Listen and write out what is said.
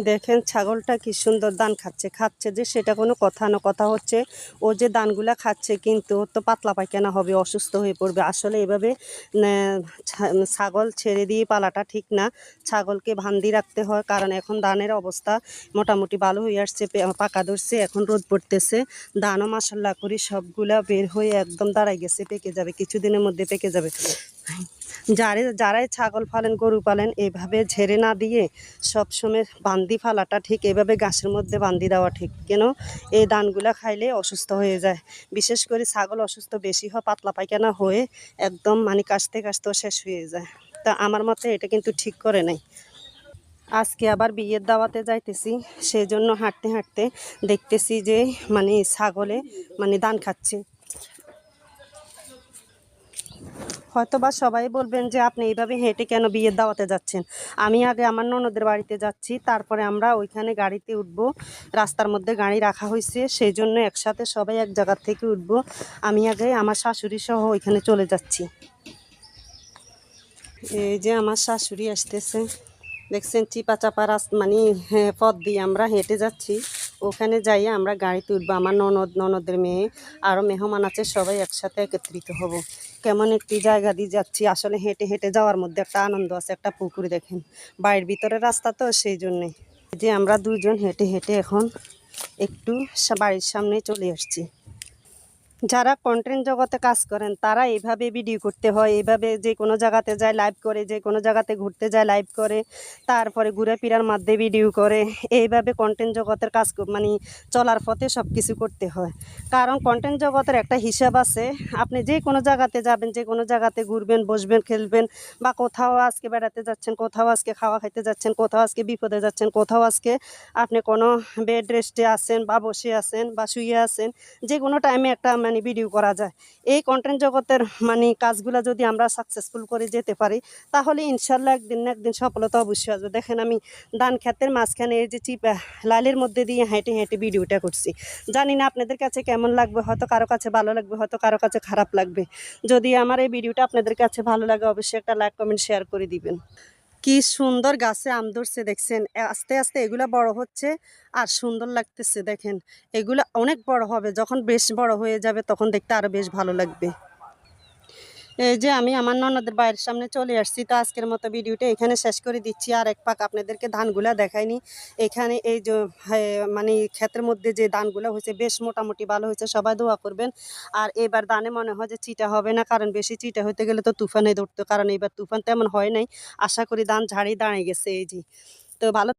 দেখেন ছাগলটা কি সুন্দর ধান খাচ্ছে খাচ্ছে যে সেটা কোনো কথা না, কথা হচ্ছে ও যে ধানগুলা খাচ্ছে কিন্তু ওর তো পাতলা পায়খানা হবে, অসুস্থ হয়ে পড়বে। আসলে এভাবে ছাগল ছেড়ে দিয়ে পালাটা ঠিক না, ছাগলকে বাঁধি রাখতে হয়। কারণ এখন ধানের অবস্থা মোটামুটি ভালো হয়ে আসছে, পাকা ধরছে, এখন রোদ পড়তেছে, ধানও মাসাল্লাহ করি সবগুলা বের হয়ে একদম দাঁড়াই গেছে, পেকে যাবে, কিছুদিনের মধ্যে পেকে যাবে। যারাই ছাগল পালেন গরু পালেন এভাবে ঝেড়ে না দিয়ে সবসময় বান্দি ফালাটা ঠিক, এভাবে গাছের মধ্যে বান্দি দেওয়া ঠিক। কেন এই ধানগুলা খাইলে অসুস্থ হয়ে যায়, বিশেষ করে ছাগল অসুস্থ বেশি হয়, পাতলা পায়খানা হয়ে একদম মানে কাশতে কাশতেও শেষ হয়ে যায়। তা আমার মতে এটা কিন্তু ঠিক করে নাই। আজকে আবার বিয়ের দাওয়াতে যাইতেছি, সেই জন্য হাঁটতে হাঁটতে দেখতেছি যে মানে ছাগলে মানে ধান খাচ্ছে। হয়তো বা সবাই বলবেন যে আপনি এইভাবে হেঁটে কেন বিয়ের দাওয়াতে যাচ্ছেন। আমি আগে আমার ননদের বাড়িতে যাচ্ছি, তারপরে আমরা ওইখানে গাড়িতে উঠব। রাস্তার মধ্যে গাড়ি রাখা হয়েছে, সেই জন্য একসাথে সবাই এক জায়গার থেকে উঠব। আমি আগে আমার শাশুড়ি সহ ওইখানে চলে যাচ্ছি। এই যে আমার শাশুড়ি আসতেছে, দেখছেন চিপা চাপা মানে পথ দিয়ে আমরা হেঁটে যাচ্ছি। ওখানে যাইয়ে আমরা গাড়িতে উঠবো, আমার ননদের মেয়ে আরও মেহমান আছে, সবাই একসাথে একত্রিত হব। কেমন একটি জায়গা দিয়ে যাচ্ছি, আসলে হেঁটে হেঁটে যাওয়ার মধ্যে একটা আনন্দ আছে। একটা পুকুর দেখেন, বাড়ির ভিতরে রাস্তা তো সেই জন্যে যে আমরা দুজন হেঁটে হেঁটে এখন একটু বাড়ির সামনে চলে আসছি। যারা কন্টেন্ট জগতে কাজ করেন তারা এইভাবে ভিডিও করতে হয়, এইভাবে যে কোনো জায়গাতে যায় লাইভ করে, যে কোনো জায়গাতে ঘুরতে যায় লাইভ করে, তারপরে ঘুরে ফিরার মধ্যে ভিডিও করে, এইভাবে কন্টেন্ট জগতের কাজ মানে চলার পথে সব কিছু করতে হয়। কারণ কন্টেন্ট জগতের একটা হিসাব আছে, আপনি যে কোনো জায়গাতে যাবেন, যে কোনো জায়গাতে ঘুরবেন, বসবেন, খেলবেন, বা কোথাও আজকে বেড়াতে যাচ্ছেন, কোথাও আজকে খাওয়া খাইতে যাচ্ছেন, কোথাও আজকে বিপদে যাচ্ছেন, কোথাও আজকে আপনি কোনো বেড রেস্টে আছেন বা বসে আছেন বা শুয়ে আছেন, যে কোনো টাইমে একটা মানে ভিডিও করা যায়। এই কন্টেন্ট জগতের মানে কাজগুলো যদি আমরা সাকসেসফুল করে যেতে পারি, তাহলে ইনশাল্লাহ একদিন না একদিন সফলতা অবশ্যই আসবে। দেখেন আমি ধান ক্ষেতের মাঝখানে এই যে চিপা লালের মধ্যে দিয়ে হেঁটে হেঁটে ভিডিওটা করছি। জানি না আপনাদের কাছে কেমন লাগবে, হয়তো কারো কাছে ভালো লাগবে, হয়তো কারো কাছে খারাপ লাগবে। যদি আমার এই ভিডিওটা আপনাদের কাছে ভালো লাগে অবশ্যই একটা লাইক কমেন্ট শেয়ার করে দিবেন। কি সুন্দর গাছে আম ধরছে দেখছেন, আস্তে আস্তে এগুলা বড় হচ্ছে আর সুন্দর লাগতেছে। দেখেন এগুলা অনেক বড় হবে, যখন বেশ বড় হয়ে যাবে তখন দেখতে আরো বেশ ভালো লাগবে। এই যে আমি আমার ননদের বাড়ির সামনে চলে আসছি। তো আজকের মতো ভিডিওটা এখানে শেষ করে দিচ্ছি। আর এক পাক আপনাদেরকে ধানগুলা দেখাইনি। এখানে এই যে মানে ক্ষেতের মধ্যে যে ধানগুলো হয়েছে বেশ মোটামুটি ভালো হয়েছে, সবাই দোয়া করবেন। আর এবার ধানে মনে হয় যে চিটা হবে না, কারণ বেশি চিটা হতে গেলে তো তুফানে ধরতো, কারণ এবার তুফান তেমন হয় নাই। আশা করি ধান ঝাড়ি দাঁড়িয়ে গেছে। এই যে তো ভালো।